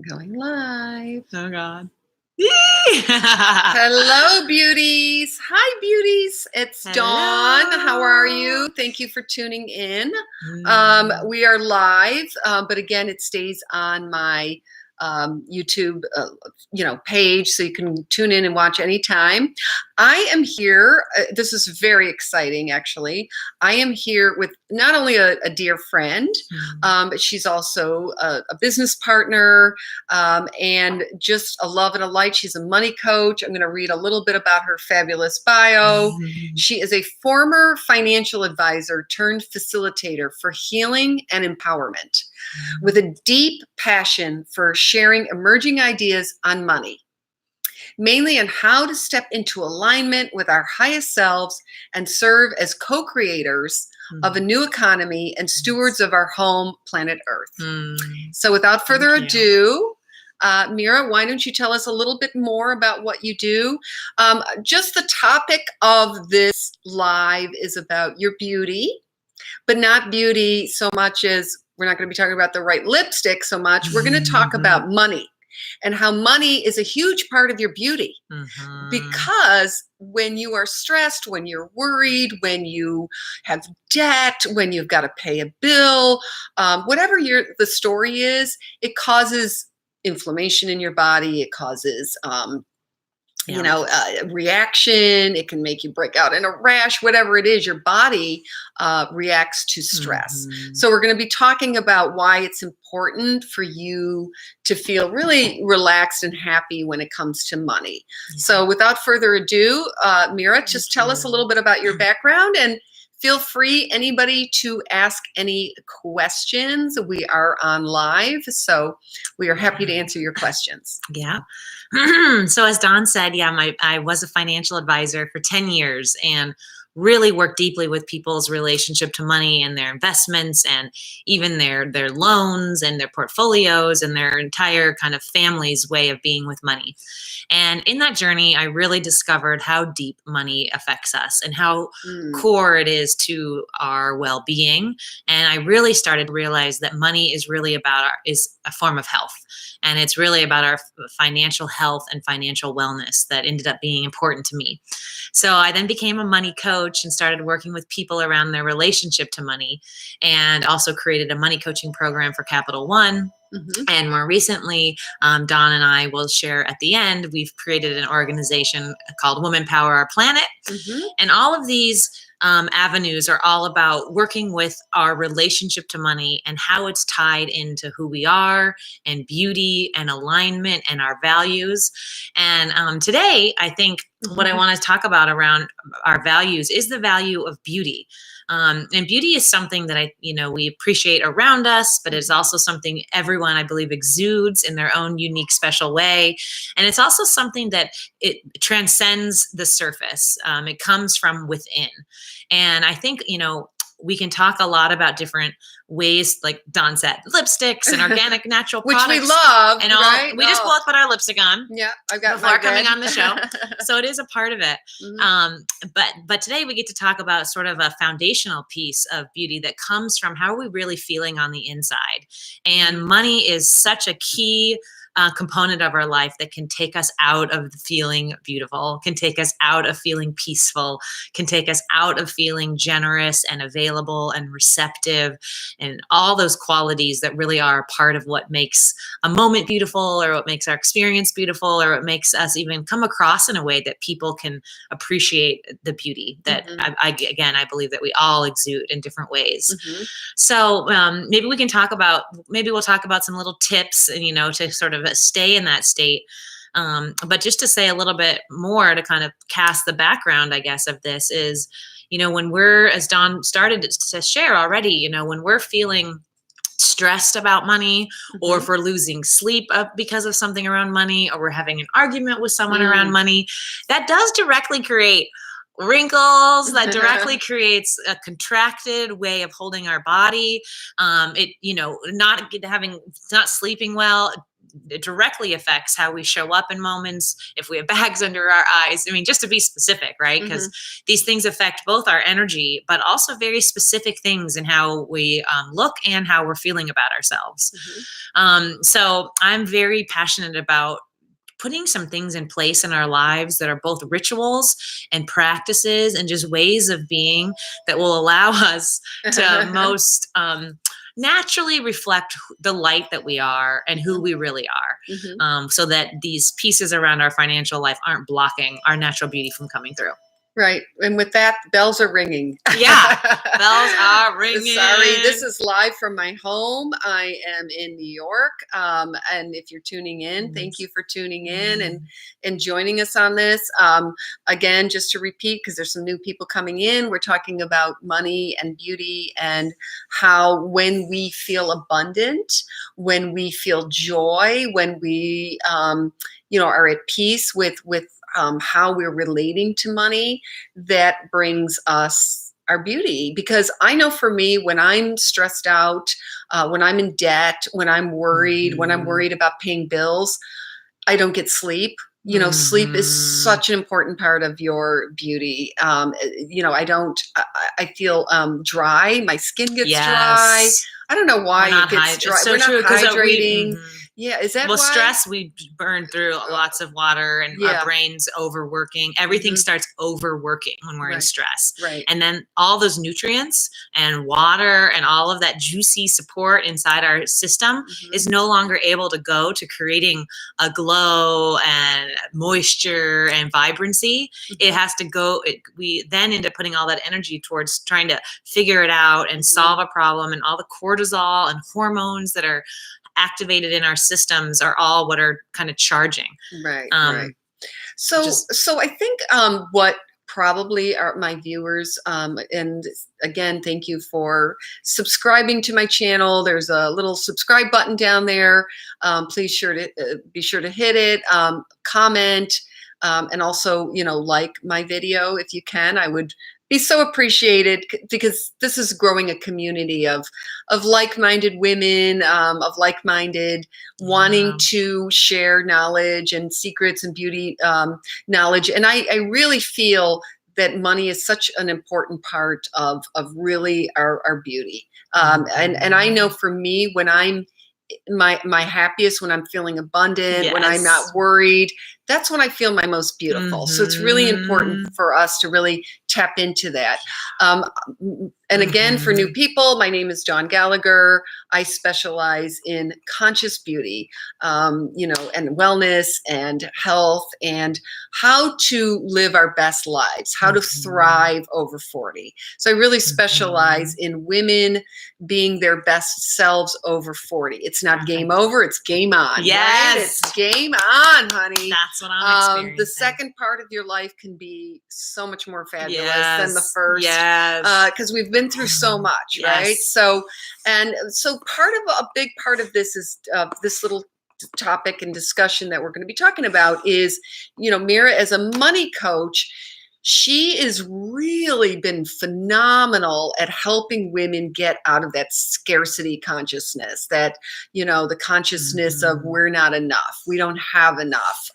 Going live. Oh, God. Hello, beauties. Hi, beauties. It's Hello. Dawn. How are you? Thank you for tuning in. We are live, but again, it stays on my YouTube, page, so you can tune in and watch anytime. I am here. This is very exciting, actually. I am here with not only a dear friend, but she's also a business partner, and just a love and a light. She's a money coach. I'm going to read a little bit about her fabulous bio. She is a former financial advisor turned facilitator for healing and empowerment, with a deep passion for sharing emerging ideas on money, mainly on how to step into alignment with our highest selves and serve as co-creators of a new economy and stewards of our home, planet Earth. So without further ado, Mira, why don't you tell us a little bit more about what you do? Just the topic of this live is about your beauty, but not beauty so much as we're not going to be talking about the right lipstick so much. We're going to talk about money and how money is a huge part of your beauty. Because when you are stressed, when you're worried, when you have debt, when you've got to pay a bill, whatever the story is, it causes inflammation in your body. It causes reaction. It can make you break out in a rash, whatever it is, your body reacts to stress. So we're going to be talking about why it's important for you to feel really relaxed and happy when it comes to money. So without further ado, Mira, just tell us a little bit about your background, and feel free, anybody, to ask any questions. We are on live, so we are happy to answer your questions. Yeah. So as Dawn said, I was a financial advisor for 10 years and really worked deeply with people's relationship to money and their investments and even their loans and their portfolios and their entire kind of family's way of being with money. And in that journey, I really discovered how deep money affects us and how core it is to our well-being. And I really started to realize that money is really is a form of health. And it's really about our financial health and financial wellness that ended up being important to me. So I then became a money coach and started working with people around their relationship to money, and also created a money coaching program for Capital One. And more recently, Dawn and I will share at the end, we've created an organization called Women Power Our Planet. And all of these avenues are all about working with our relationship to money and how it's tied into who we are and beauty and alignment and our values. And today, I think what I want to talk about around our values is the value of beauty. And beauty is something that we appreciate around us, but it's also something everyone, I believe, exudes in their own unique, special way. And it's also something that it transcends the surface. It comes from within. And I think, we can talk a lot about different ways, like Dawn said, lipsticks and organic natural which products. We love, and all, right? We just both put our lipstick on. Yeah, I've got before coming on the show. So it is a part of it. But today we get to talk about sort of a foundational piece of beauty that comes from how are we really feeling on the inside. And money is such a key component of our life that can take us out of feeling beautiful, can take us out of feeling peaceful, can take us out of feeling generous and available and receptive, and all those qualities that really are part of what makes a moment beautiful, or what makes our experience beautiful, or what makes us even come across in a way that people can appreciate the beauty that I believe that we all exude in different ways. So maybe we'll talk about some little tips, and to sort of stay in that state. But just to say a little bit more to kind of cast the background, I guess, of this is, when we're, as Dawn started to share already, when we're feeling stressed about money, or if we're losing sleep because of something around money, or we're having an argument with someone around money, that does directly create wrinkles, that directly creates a contracted way of holding our body. Not sleeping well it directly affects how we show up in moments, if we have bags under our eyes. I mean, just to be specific, right? Because these things affect both our energy, but also very specific things in how we look and how we're feeling about ourselves. So I'm very passionate about putting some things in place in our lives that are both rituals and practices and just ways of being that will allow us to most naturally reflect the light that we are and who we really are, so that these pieces around our financial life aren't blocking our natural beauty from coming through. Right. And with that, bells are ringing. Yeah, bells are ringing. Sorry, this is live from my home. I am in New York. And if you're tuning in, thank you for tuning in and joining us on this. Again, just to repeat, because there's some new people coming in, we're talking about money and beauty and how when we feel abundant, when we feel joy, when we, are at peace with how we're relating to money, that brings us our beauty. Because I know for me, when I'm stressed out, when I'm in debt, when I'm worried, when I'm worried about paying bills, I don't get sleep. Sleep is such an important part of your beauty. I feel dry. My skin gets dry. I don't know why it gets dry. So we're not true, hydrating. Yeah, is that well, why? stress, we burn through lots of water and our brain's overworking. Everything starts overworking when we're in stress. Right. And then all those nutrients and water and all of that juicy support inside our system is no longer able to go to creating a glow and moisture and vibrancy. It has to go. We then end up putting all that energy towards trying to figure it out and solve a problem, and all the cortisol and hormones that are activated in our systems are all what are kind of charging. Right. So I think what probably are my viewers, and again, thank you for subscribing to my channel. There's a little subscribe button down there. Please be sure to hit it, comment, and also, like my video if you can. I would be so appreciated, because this is growing a community of like-minded women, of like-minded wanting to share knowledge and secrets and beauty knowledge. And I really feel that money is such an important part of really our beauty. And I know for me, when I'm my happiest, when I'm feeling abundant, when I'm not worried, that's when I feel my most beautiful. So it's really important for us to really tap into that. And again, for new people, my name is Dawn Gallagher. I specialize in conscious beauty, and wellness and health, and how to live our best lives, how to thrive over 40. So I really specialize in women being their best selves over 40. It's not game over, it's game on. Yes. Right? It's game on, honey. That's what I'm experiencing. The second part of your life can be so much more fabulous than the first. Because we've been through so much, right? So a big part of this is this little topic and discussion that we're going to be talking about is, Mira, as a money coach, she has really been phenomenal at helping women get out of that scarcity consciousness, that, the consciousness of we're not enough, we don't have enough,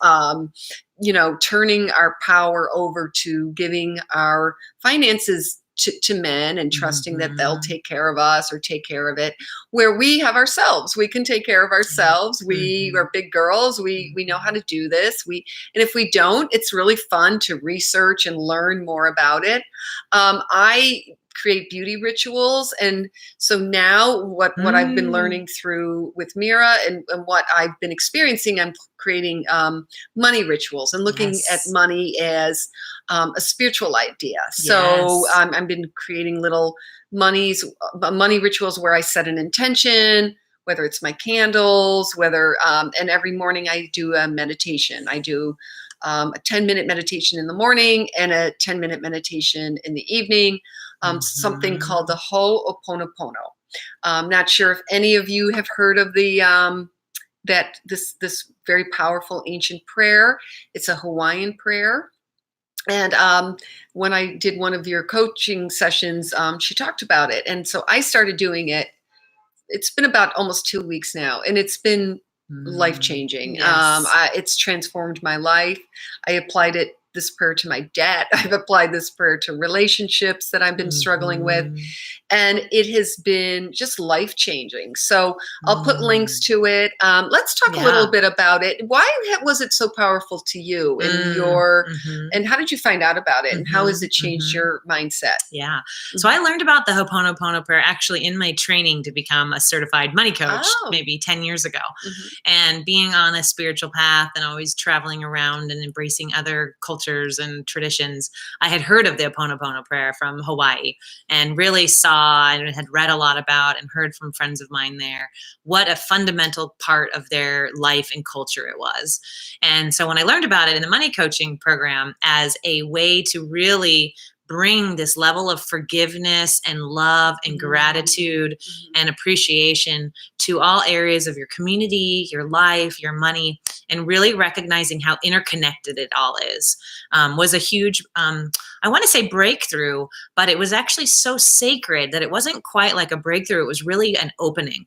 turning our power over to giving our finances to men and trusting that they'll take care of us or take care of it, where we have ourselves. We can take care of ourselves. We are big girls. We know how to do this. And if we don't, it's really fun to research and learn more about it. I create beauty rituals. And so now what I've been learning through with Mira and what I've been experiencing, I'm creating money rituals and looking at money as a spiritual idea. So I've been creating little money rituals where I set an intention, whether it's my candles, and every morning I do a meditation. I do a 10-minute meditation in the morning and a 10-minute meditation in the evening. Something called the Ho'oponopono. Not sure if any of you have heard of this very powerful ancient prayer. It's a Hawaiian prayer. And when I did one of your coaching sessions, she talked about it. And so I started doing it. It's been about almost 2 weeks now, and it's been life changing. Yes. It's transformed my life. I applied this prayer to my debt. I've applied this prayer to relationships that I've been struggling with, and it has been just life changing. So I'll put links to it. Let's talk a little bit about it. Why was it so powerful to you and and how did you find out about it, and how has it changed your mindset? Yeah. So I learned about the Ho'oponopono prayer actually in my training to become a certified money coach maybe 10 years ago. And being on a spiritual path and always traveling around and embracing other cultures and traditions, I had heard of the Ho'oponopono prayer from Hawaii and really saw and had read a lot about and heard from friends of mine there what a fundamental part of their life and culture it was. And so when I learned about it in the money coaching program as a way to really bring this level of forgiveness and love and gratitude and appreciation to all areas of your community, your life, your money, and really recognizing how interconnected it all is, was a huge, I want to say breakthrough, but it was actually so sacred that it wasn't quite like a breakthrough. It was really an opening.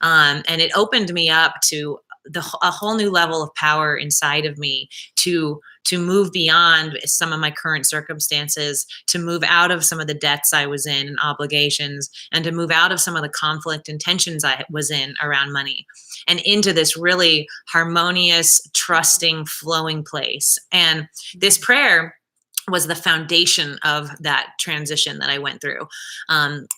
And it opened me up to a whole new level of power inside of me to move beyond some of my current circumstances, to move out of some of the debts I was in and obligations, and to move out of some of the conflict and tensions I was in around money and into this really harmonious, trusting, flowing place. And this prayer was the foundation of that transition that I went through.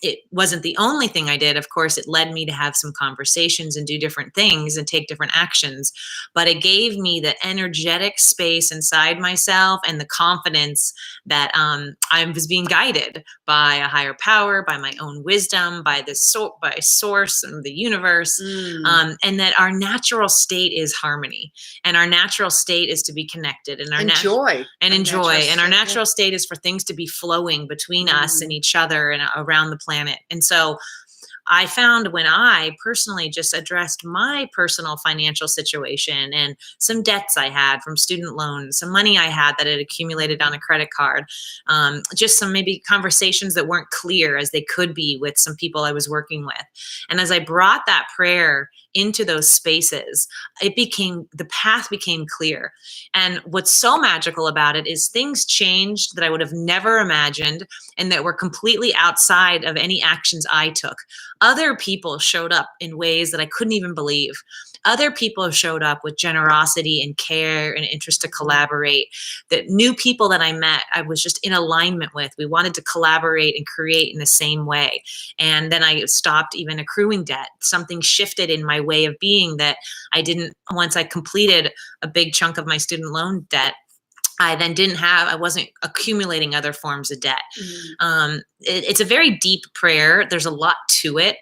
It wasn't the only thing I did. Of course, it led me to have some conversations and do different things and take different actions, but it gave me the energetic space inside myself and the confidence that I was being guided by a higher power, by my own wisdom, by source and the universe, and that our natural state is harmony, and our natural state is to be connected, and our enjoy. And our natural state is for things to be flowing between us and each other and around the planet. And so I found when I personally just addressed my personal financial situation and some debts I had from student loans, some money I had that had accumulated on a credit card, just some maybe conversations that weren't clear as they could be with some people I was working with. And as I brought that prayer into those spaces, the path became clear. And what's so magical about it is things changed that I would have never imagined and that were completely outside of any actions I took. Other people showed up in ways that I couldn't even believe. Other people showed up with generosity and care and interest to collaborate. That new people that I met, I was just in alignment with. We wanted to collaborate and create in the same way. And then I stopped even accruing debt. Something shifted in my way of being that I didn't, once I completed a big chunk of my student loan debt, I wasn't accumulating other forms of debt. It's a very deep prayer. There's a lot to it.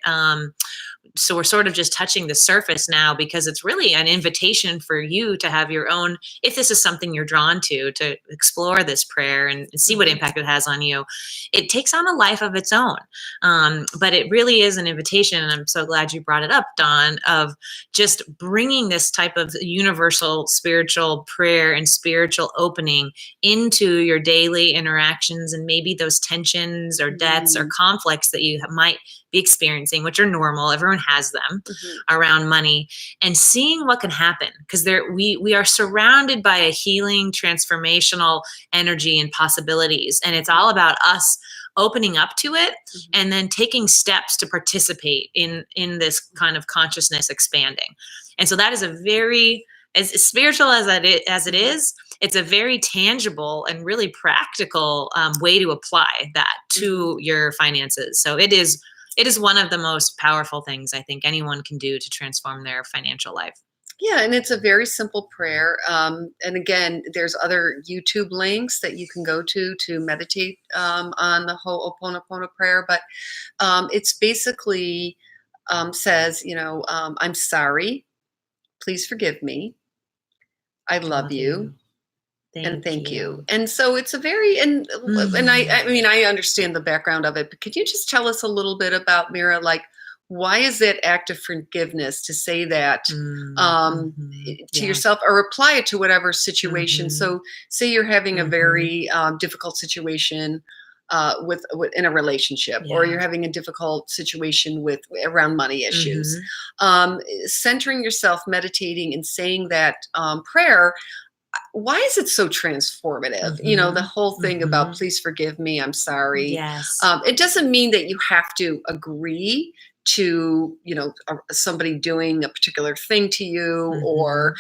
So we're sort of just touching the surface now because it's really an invitation for you to have your own, if this is something you're drawn to explore this prayer and see what impact it has on you. It takes on a life of its own. But it really is an invitation, and I'm so glad you brought it up, Dawn, of just bringing this type of universal spiritual prayer and spiritual opening into your daily interactions and maybe those tensions or debts or conflicts that you might be experiencing, which are normal. Everyone has them around money, and seeing what can happen, because we are surrounded by a healing, transformational energy and possibilities, and it's all about us opening up to it and then taking steps to participate in this kind of consciousness expanding. And so that is a very, as spiritual as it is, it's a very tangible and really practical way to apply that to your finances. So it is one of the most powerful things I think anyone can do to transform their financial life. Yeah, and it's a very simple prayer. And again, there's other YouTube links that you can go to meditate on the Ho'oponopono prayer. But it's basically says, I'm sorry. Please forgive me. I love you. Thank you. And so it's a very, and I mean, I understand the background of it, but could you just tell us a little bit about, Mira, like, why is it act of forgiveness to say that to yourself or apply it to whatever situation? So say you're having a very difficult situation in a relationship, or you're having a difficult situation with around money issues. Centering yourself, meditating, and saying that prayer. Why is it so transformative? The whole thing about please forgive me, I'm sorry. Yes. It doesn't mean that you have to agree to somebody doing a particular thing to you, or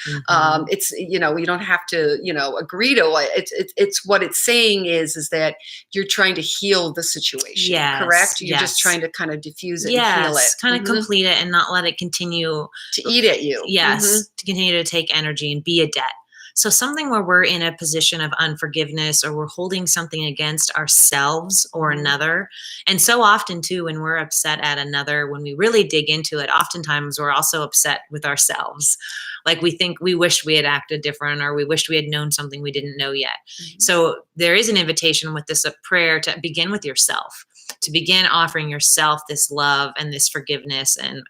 it's you don't have to agree to it. It's what it's saying is that you're trying to heal the situation. Correct? You're just trying to kind of diffuse it and heal it, kind of complete it and not let it continue to eat at you. To continue to take energy and be a debt. So something where we're in a position of unforgiveness, or we're holding something against ourselves or another. And so often too, when we're upset at another, when we really dig into it, oftentimes we're also upset with ourselves. Like we think we wished we had acted different, or we wished we had known something we didn't know yet. So there is an invitation with this prayer to begin with yourself, to begin offering yourself this love and this forgiveness and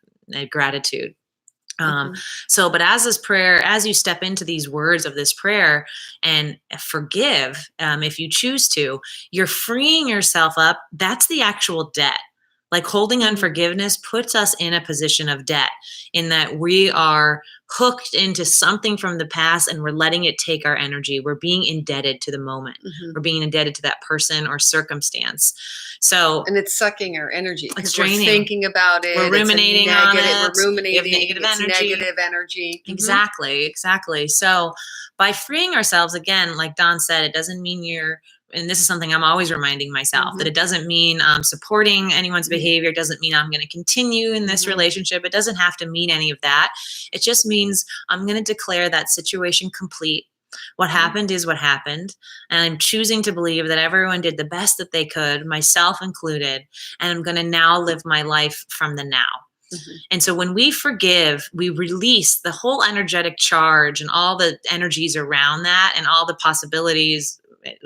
gratitude. But as this prayer, as you step into these words of this prayer and forgive, if you choose to, you're freeing yourself up. That's the actual debt. Like holding unforgiveness puts us in a position of debt, in that we are hooked into something from the past and we're letting it take our energy. We're being indebted to the moment. We're being indebted to that person or circumstance. And it's sucking our energy. It's draining. We're thinking about it. We're ruminating on it. We're ruminating. Negative energy. Exactly. Exactly. So by freeing ourselves, again, like Dawn said, it doesn't mean and this is something I'm always reminding myself, that it doesn't mean supporting anyone's behavior. It doesn't mean I'm going to continue in this relationship. It doesn't have to mean any of that. It just means I'm going to declare that situation complete. What happened is what happened. And I'm choosing to believe that everyone did the best that they could, myself included. And I'm going to now live my life from the now. And so when we forgive, we release the whole energetic charge and all the energies around that, and all the possibilities,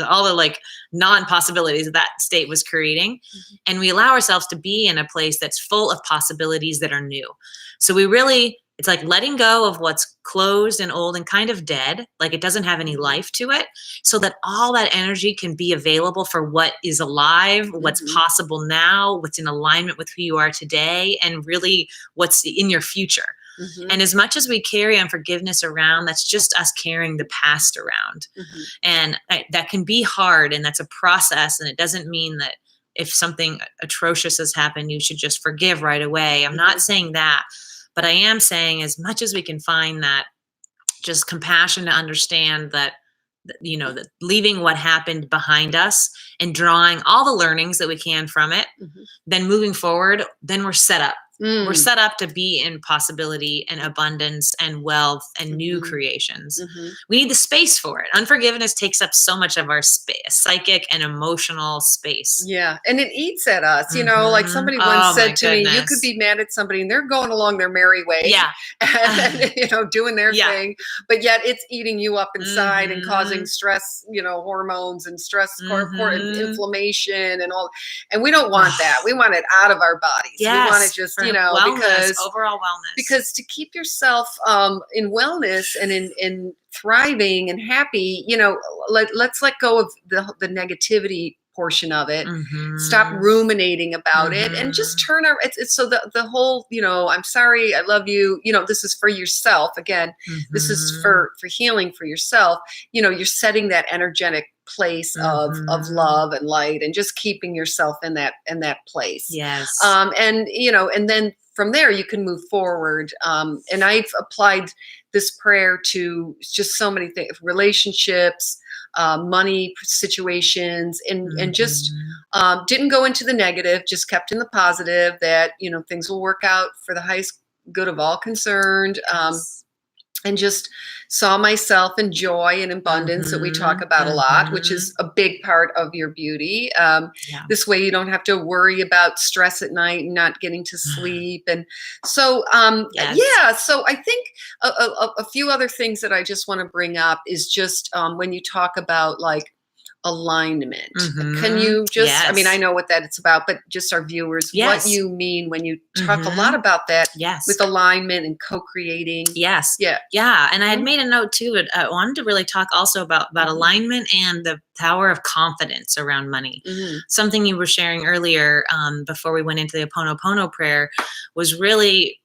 all the non-possibilities that state was creating. And we allow ourselves to be in a place that's full of possibilities that are new. So it's like letting go of what's closed and old and kind of dead, like it doesn't have any life to it, so that all that energy can be available for what is alive, what's possible now, what's in alignment with who you are today, and really what's in your future. And as much as we carry unforgiveness around, that's just us carrying the past around. And that can be hard, and that's a process. And it doesn't mean that if something atrocious has happened, you should just forgive right away. I'm not saying that, but I am saying, as much as we can find that just compassion to understand that, that leaving what happened behind us and drawing all the learnings that we can from it, then moving forward, then we're set up. We're set up to be in possibility and abundance and wealth and new creations. We need the space for it. Unforgiveness takes up so much of our psychic and emotional space. Yeah. And it eats at us. Like somebody once said to me, you could be mad at somebody and they're going along their merry way. Yeah. And, doing their thing. But yet it's eating you up inside and causing stress, hormones and stress, inflammation and all. And we don't want that. We want it out of our bodies. Yes. We want it just, wellness, because overall wellness. Because to keep yourself in wellness and in thriving and happy, let's let go of the negativity portion of it. Stop ruminating about it, and just turn our. It's so the whole. I'm sorry, I love you. This is for yourself. Again, this is for healing for yourself. You're setting that energetic place of love and light, and just keeping yourself in that place. Yes. And then from there you can move forward. And I've applied this prayer to just so many things, relationships, money situations, and just didn't go into the negative, just kept in the positive, that things will work out for the highest good of all concerned. And just saw myself in joy and abundance that we talk about a lot, which is a big part of your beauty. This way you don't have to worry about stress at night and not getting to sleep. And so, so I think a few other things that I just want to bring up is just when you talk about alignment. Can you just, I mean, I know what that it's about, but just our viewers, what you mean when you talk a lot about that with alignment and co-creating. Yes. Yeah. And I had made a note too. I wanted to really talk also about alignment and the power of confidence around money. Mhm. Something you were sharing earlier before we went into the Ho'oponopono prayer was really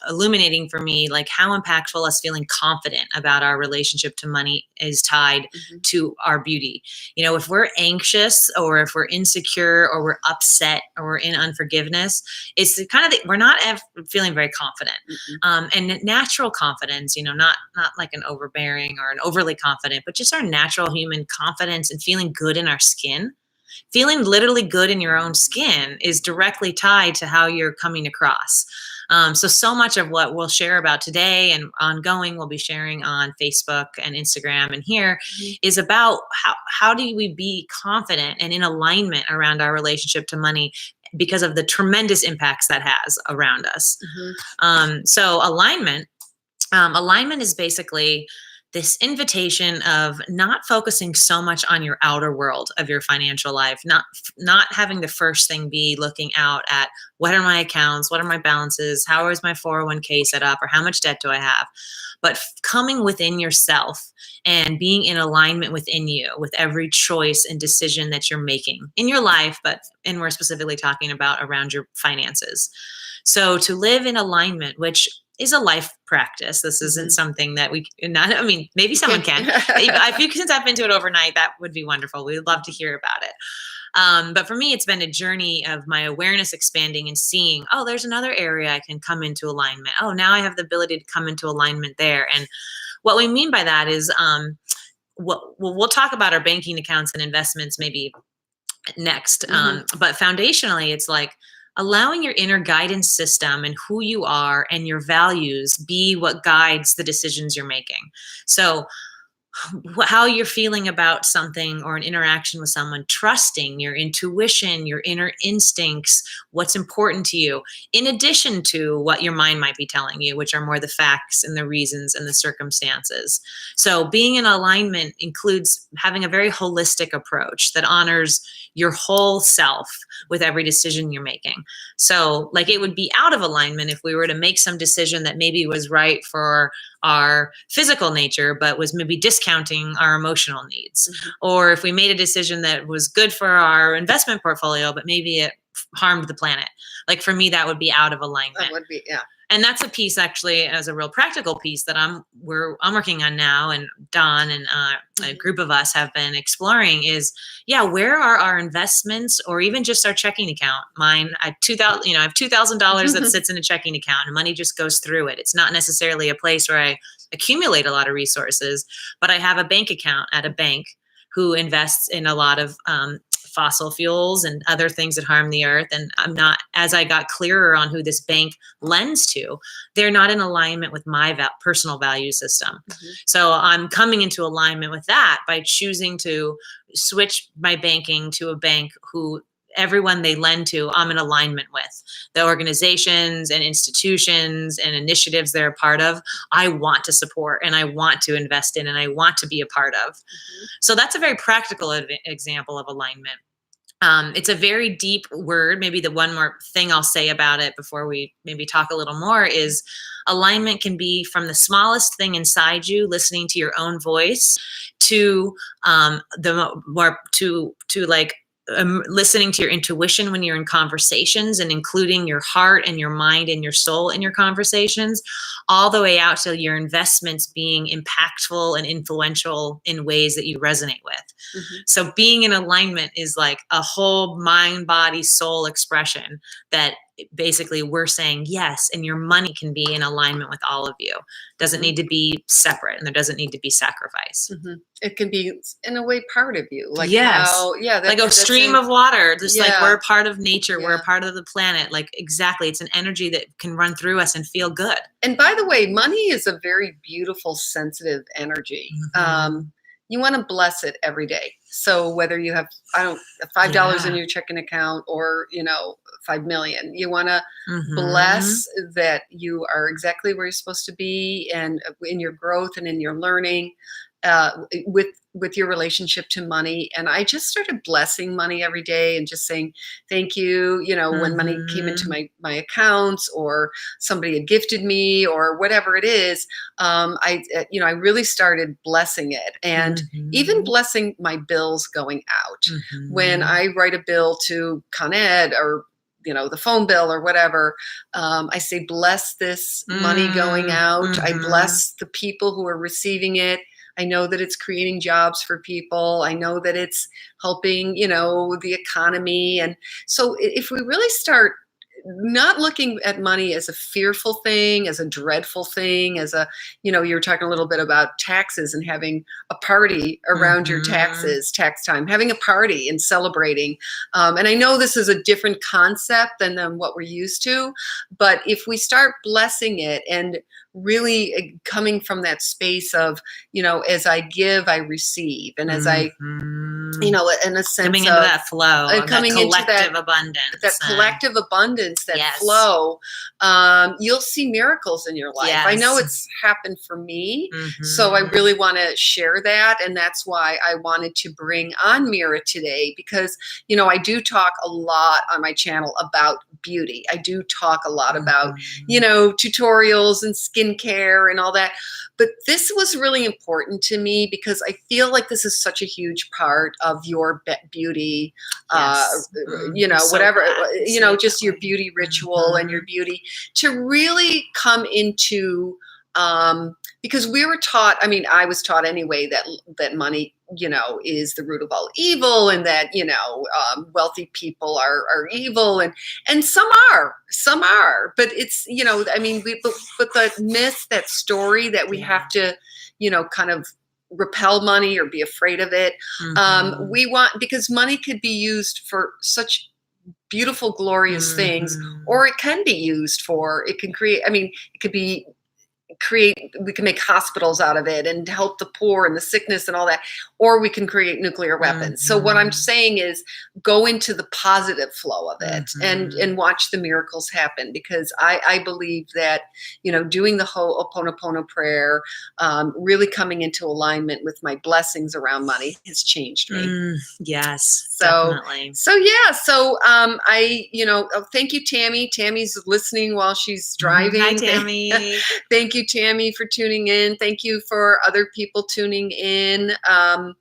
illuminating for me, like how impactful us feeling confident about our relationship to money is tied Mhm. to our beauty. You know, if we're anxious or if we're insecure or we're upset or we're in unforgiveness, it's the kind of we're not feeling very confident. Mhm. And natural confidence, you know, not like an overbearing or an overly confident, but just our natural human confidence and feeling good in our skin. Feeling literally good in your own skin is directly tied to how you're coming across. So much of what we'll share about today and ongoing, we'll be sharing on Facebook and Instagram and here Mhm. is about how do we be confident and in alignment around our relationship to money because of the tremendous impacts that has around us. Mhm. So alignment is basically this invitation of not focusing so much on your outer world of your financial life, not having the first thing be looking out at what are my accounts, what are my balances, how is my 401k set up, or how much debt do I have, but coming within yourself and being in alignment within you with every choice and decision that you're making in your life, and we're specifically talking about around your finances. So to live in alignment, which is a life practice. This isn't Mhm. something that I mean, maybe You someone can't- can. If you can tap into it overnight, that would be wonderful. We'd love to hear about it. But for me, it's been a journey of my awareness expanding and seeing, oh, there's another area I can come into alignment. Oh, now I have the ability to come into alignment there. And what we mean by that is, we'll talk about our banking accounts and investments maybe next. Mhm. But foundationally, it's like allowing your inner guidance system and who you are and your values be what guides the decisions you're making. So how you're feeling about something or an interaction with someone, trusting your intuition, your inner instincts, what's important to you, in addition to what your mind might be telling you, which are more the facts and the reasons and the circumstances. So being in alignment includes having a very holistic approach that honors your whole self with every decision you're making. So, like, it would be out of alignment if we were to make some decision that maybe was right for our physical nature, but was maybe discounting our emotional needs. Mhm. Or if we made a decision that was good for our investment portfolio, but maybe it harmed the planet. Like for me, that would be out of alignment. That would be, yeah. And that's a piece actually as a real practical piece that I'm working on now, and Don and a group of us have been exploring is, yeah, where are our investments or even just our checking account? Mine, I have $2,000 that sits in a checking account and money just goes through it. It's not necessarily a place where I accumulate a lot of resources, but I have a bank account at a bank who invests in a lot of fossil fuels and other things that harm the earth. And as I got clearer on who this bank lends to, they're not in alignment with my personal value system. Mhm. So I'm coming into alignment with that by choosing to switch my banking to a bank who everyone they lend to, I'm in alignment with. The organizations and institutions and initiatives they're a part of, I want to support and I want to invest in and I want to be a part of. Mhm. So that's a very practical example of alignment. It's a very deep word. Maybe the one more thing I'll say about it before we maybe talk a little more is alignment can be from the smallest thing inside you, listening to your own voice, to the more to like listening to your intuition when you're in conversations and including your heart and your mind and your soul in your conversations, all the way out to your investments being impactful and influential in ways that you resonate with. Mhm. So being in alignment is like a whole mind, body, soul expression that basically we're saying yes, and your money can be in alignment with all of you. Doesn't Mhm. need to be separate, and there doesn't need to be sacrifice. Mhm. It can be in a way part of you, like Yes. how, yeah, Like a that's stream in- of water, just like Yeah. we're a part of nature, we're a Yeah. part of the planet. Like exactly, it's an energy that can run through us and feel good. And by the way, money is a very beautiful, sensitive energy. Mhm. You want to bless it every day. So whether you have, I don't, $5 in Yeah. your checking account or, 5 million, you want to Mhm. bless that you are exactly where you're supposed to be and in your growth and in your learning. with your relationship to money. And I just started blessing money every day and just saying thank you, when money came into my accounts, or somebody had gifted me, or whatever it is. I really started blessing it, and even blessing my bills going out. When I write a bill to Con Ed, or the phone bill or whatever, I say, bless this money going out. I bless the people who are receiving it. I know that it's creating jobs for people. I know that it's helping, the economy. And so if we really start not looking at money as a fearful thing, as a dreadful thing, as a, you were talking a little bit about taxes and having a party around your taxes, tax time, having a party and celebrating. And I know this is a different concept than what we're used to, but if we start blessing it and really coming from that space of, as I give, I receive. And as I, in a sense coming into that flow, coming that collective into abundance, that collective abundance, that yes. flow, you'll see miracles in your life. Yes. I know it's happened for me. So I really want to share that. And that's why I wanted to bring on Mira today, because, I do talk a lot on my channel about beauty. I do talk a lot about, tutorials and skincare and all that. But this was really important to me because I feel like this is such a huge part of your beauty, yes. whatever, so just your beauty ritual and your beauty to really come into, because we were taught, I was taught anyway, that money, is the root of all evil, and that, wealthy people are evil, and some are, but it's, but the myth, that story that we have to, kind of repel money or be afraid of it. We want, because money could be used for such beautiful, glorious things, or it can be used for, it can create, it could be we can make hospitals out of it and help the poor and the sickness and all that, or we can create nuclear weapons. So what I'm saying is go into the positive flow of it and watch the miracles happen, because I believe that, doing the Ho'oponopono prayer, really coming into alignment with my blessings around money has changed me. Yes, definitely. So thank you, Tammy. Tammy's listening while she's driving. Hi, Tammy. Thank you, Tammy, for tuning in. Thank you for other people tuning in. I'm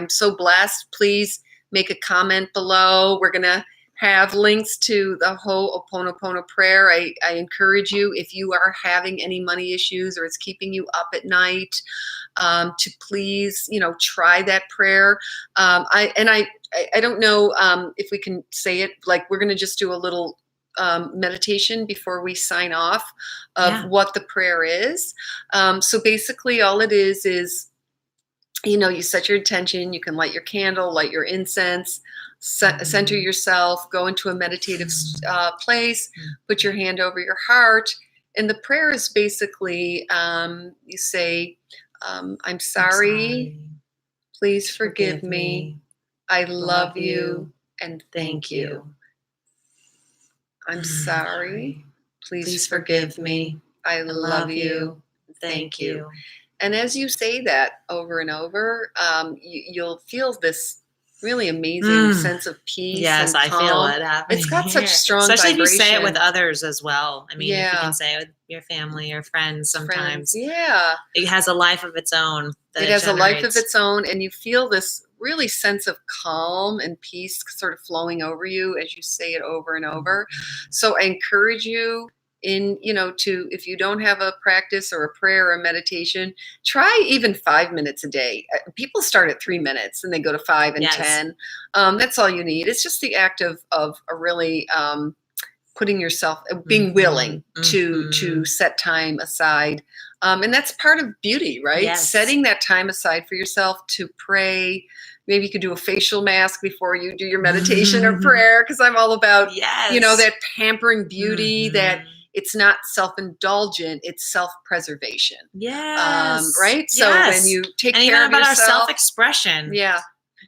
so blessed. Please make a comment below. We're going to have links to the Ho'oponopono prayer. I encourage you, if you are having any money issues or it's keeping you up at night, to please, try that prayer. I don't know if we can say it, like we're going to just do a little meditation before we sign off of what the prayer is. So basically all it is, you set your intention, you can light your candle, light your incense, center yourself, go into a meditative place, put your hand over your heart. And the prayer is basically, you say, I'm sorry, please forgive me. I love you and thank you. I'm sorry. Please forgive me. I love you. Thank you. And as you say that over and over, you'll feel this really amazing sense of peace. Yes, and calm. I feel it happening. It's got such strong especially vibration. if you say it with others as well. If you can say it with your family or friends sometimes. It has a life of its own. It has a life of its own, and you feel this really sense of calm and peace sort of flowing over you as you say it over and over. So I encourage you if you don't have a practice or a prayer or a meditation, try even 5 minutes a day. People start at 3 minutes and they go to 5 and 10. That's all you need. It's just the act of really putting yourself, being willing to set time aside. And that's part of beauty, right? Yes. Setting that time aside for yourself to pray. Maybe you could do a facial mask before you do your meditation or prayer, because I'm all about, that pampering beauty, that it's not self-indulgent, it's self-preservation. Yes. Right? So when you take and care even of about yourself, our self-expression. Yeah.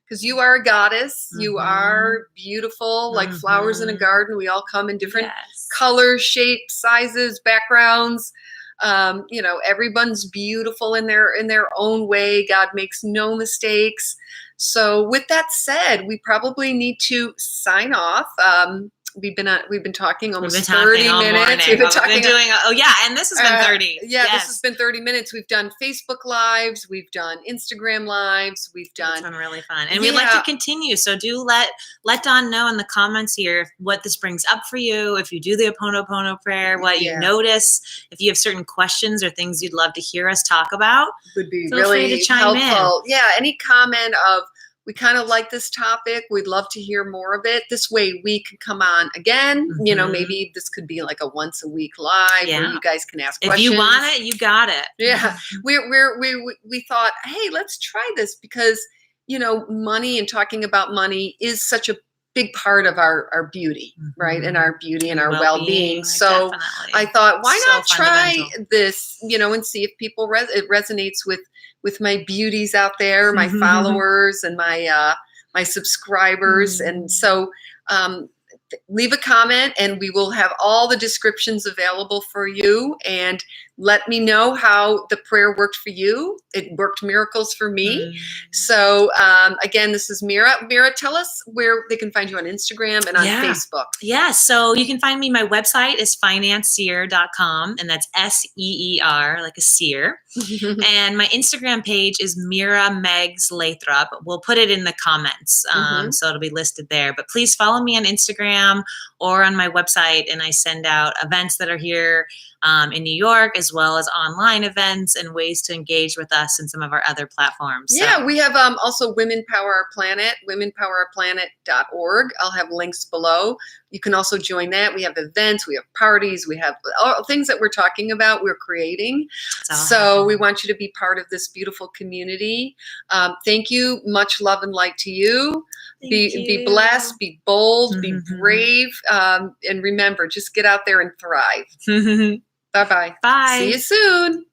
Because you are a goddess. You are beautiful, like flowers in a garden. We all come in different colors, shapes, sizes, backgrounds. You know, everyone's beautiful in their own way. God makes no mistakes. So with that said, we probably need to sign off. We've been talking almost 30 all minutes. morning. We've been We've talking. been doing. Oh yeah, and this has been 30. Yeah, Yes. this has been 30 minutes. We've done Facebook Lives. We've done Instagram Lives. We've done. It's been really fun, and we'd like to continue. So do let Dawn know in the comments here what this brings up for you. If you do the Ho'oponopono prayer, what you notice. If you have certain questions or things you'd love to hear us talk about, would be feel free really to chime helpful. Yeah, any comment of we kind of like this topic. We'd love to hear more of it. This way we can come on again. You know, maybe this could be like a once a week live where you guys can ask questions. If you want it, you got it. Yeah. We thought, hey, let's try this because, you know, money and talking about money is such a big part of our beauty, right? And our beauty and our well-being. So definitely. I thought, why not try this, you know, and see if people it resonates with my beauties out there, my followers and my my subscribers. And so leave a comment and we will have all the descriptions available for you, and let me know how the prayer worked for you. It worked miracles for me. So again, this is Mira. Mira, tell us where they can find you on Instagram and on Facebook. Yeah, so you can find me. My website is financeseer.com, and that's SEER, like a seer. And my Instagram page is Mira Megs Lathrop. We'll put it in the comments, so it'll be listed there. But please follow me on Instagram or on my website, and I send out events that are here in New York, as well as online events and ways to engage with us in some of our other platforms. Yeah, we have also Women Power Our Planet, womenpowerourplanet.org. I'll have links below. You can also join that. We have events, we have parties, we have all things that we're talking about, we're creating. So we want you to be part of this beautiful community. Thank you. Much love and light to you. Be blessed, be bold, be brave, and remember, just get out there and thrive. Bye-bye. Bye. See you soon.